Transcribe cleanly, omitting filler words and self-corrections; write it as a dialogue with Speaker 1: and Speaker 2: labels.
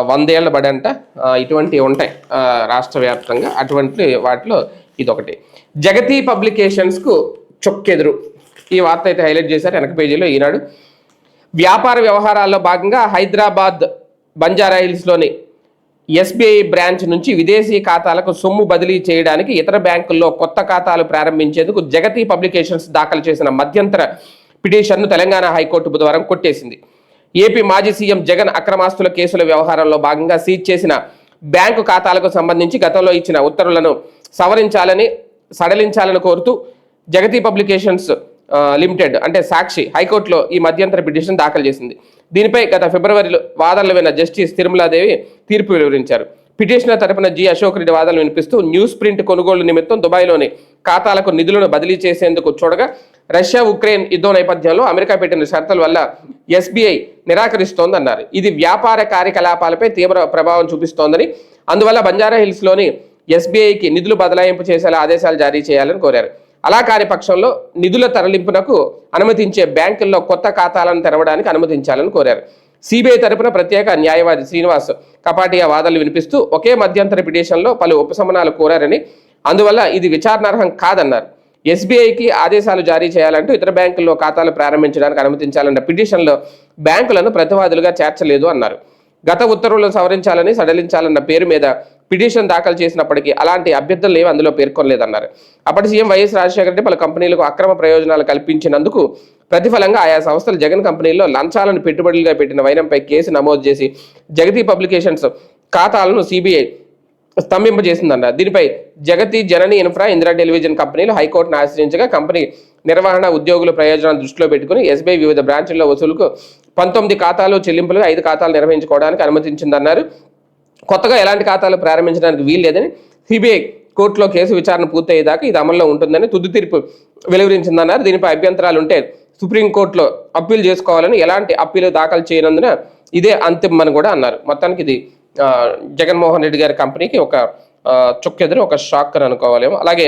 Speaker 1: 100 ఏళ్ల బడి అంట, ఇటువంటివి ఉంటాయి రాష్ట్ర వ్యాప్తంగా. అటువంటి వాటిలో ఇదొకటి. జగతి పబ్లికేషన్స్కు చొక్కెదురు, ఈ వార్త అయితే హైలైట్ చేశారు వెనక పేజీలో ఈనాడు. వ్యాపార వ్యవహారాల్లో భాగంగా హైదరాబాద్ బంజారాహిల్స్లోని ఎస్బీఐ బ్రాంచ్ నుంచి విదేశీ ఖాతాలకు సొమ్ము బదిలీ చేయడానికి ఇతర బ్యాంకుల్లో కొత్త ఖాతాలు ప్రారంభించేందుకు జగతి పబ్లికేషన్స్ దాఖలు చేసిన మధ్యంతర పిటిషన్ను తెలంగాణ హైకోర్టు బుధవారం కొట్టేసింది. ఏపీ మాజీ సీఎం జగన్ అక్రమాస్తుల కేసుల వ్యవహారంలో భాగంగా సీజ్ చేసిన బ్యాంకు ఖాతాలకు సంబంధించి గతంలో ఇచ్చిన ఉత్తర్వులను సడలించాలని కోరుతూ జగతి పబ్లికేషన్స్ లిమిటెడ్ అంటే సాక్షి హైకోర్టులో ఈ మధ్యంతర పిటిషన్ దాఖలు చేసింది. దీనిపై గత ఫిబ్రవరిలో వాదనలు విన్న జస్టిస్ తిరుమలాదేవి తీర్పు వెలువరించారు. పిటిషనర్ తరపున జి అశోక్ రెడ్డి వాదనలు వినిపిస్తూ న్యూస్ ప్రింట్ కొనుగోలు నిమిత్తం దుబాయ్లోని ఖాతాలకు నిధులను బదిలీ చేసేందుకు చూడగా రష్యా ఉక్రెయిన్ యుద్ధం నేపథ్యంలో అమెరికా పెట్టిన షరతుల వల్ల ఎస్బీఐ నిరాకరిస్తోందన్నారు. ఇది వ్యాపార కార్యకలాపాలపై తీవ్ర ప్రభావం చూపిస్తోందని, అందువల్ల బంజారాహిల్స్లోని ఎస్బీఐకి నిధులు బదలాయింపు చేసేలా ఆదేశాలు జారీ చేయాలని కోరారు. అలా కాని పక్షంలో నిధుల తరలింపునకు అనుమతించే బ్యాంకుల్లో కొత్త ఖాతాలను తెరవడానికి అనుమతించాలని కోరారు. సిబిఐ తరపున ప్రత్యేక న్యాయవాది శ్రీనివాస్ కపాటియా వాదనలు వినిపిస్తూ ఒకే మధ్యంతర పిటిషన్లో పలు ఉపశమనాలు కోరారని, అందువల్ల ఇది విచారణార్హం కాదన్నారు. ఎస్బీఐకి ఆదేశాలు జారీ చేయాలంటూ ఇతర బ్యాంకుల్లో ఖాతాలు ప్రారంభించడానికి అనుమతించాలన్న పిటిషన్లో బ్యాంకులను ప్రతివాదులుగా చేర్చలేదు అన్నారు. గత ఉత్తర్వులను సవరించాలని సడలించాలన్న పేరు మీద పిటిషన్ దాఖలు చేసినప్పటికీ అలాంటి అభ్యర్థులు ఏమీ అందులో పేర్కొనలేదన్నారు. అప్పటి సీఎం వైఎస్ రాజశేఖర రెడ్డి పలు కంపెనీలకు అక్రమ ప్రయోజనాలు కల్పించినందుకు ప్రతిఫలంగా ఆయా సంస్థలు జగన్ కంపెనీల్లో లంచాలను పెట్టుబడులుగా పెట్టిన వైనంపై కేసు నమోదు చేసి జగతి పబ్లికేషన్స్ ఖాతాలను సిబిఐ స్తంభింపజేసిందన్నారు. దీనిపై జగతి, జనని ఇన్ఫ్రా, ఇందిరా టెలివిజన్ కంపెనీలు హైకోర్టును ఆశ్రయించగా కంపెనీ నిర్వహణ ఉద్యోగుల ప్రయోజనాలను దృష్టిలో పెట్టుకుని ఎస్బీఐ వివిధ బ్రాంచుల్లో వసూలుకు 19 ఖాతాలు, చెల్లింపులుగా 5 ఖాతాలు నిర్వహించుకోవడానికి అనుమతించిందన్నారు. కొత్తగా ఎలాంటి ఖాతాలు ప్రారంభించడానికి వీల్లేదని, సిబిఐ కోర్టులో కేసు విచారణ పూర్తయ్యేదాకా ఇది అమల్లో ఉంటుందని తుది తీర్పు వెలువరించిందన్నారు. దీనిపై అభ్యంతరాలు ఉంటే సుప్రీంకోర్టులో అప్పీల్ చేసుకోవాలని, ఎలాంటి అప్పీలు దాఖలు చేయనందున ఇదే అంతిమని కూడా అన్నారు. మొత్తానికి ఇది జగన్మోహన్ రెడ్డి గారి కంపెనీకి ఒక చుక్కెదురు, ఒక షాక్ అని అనుకోవాలేమో. అలాగే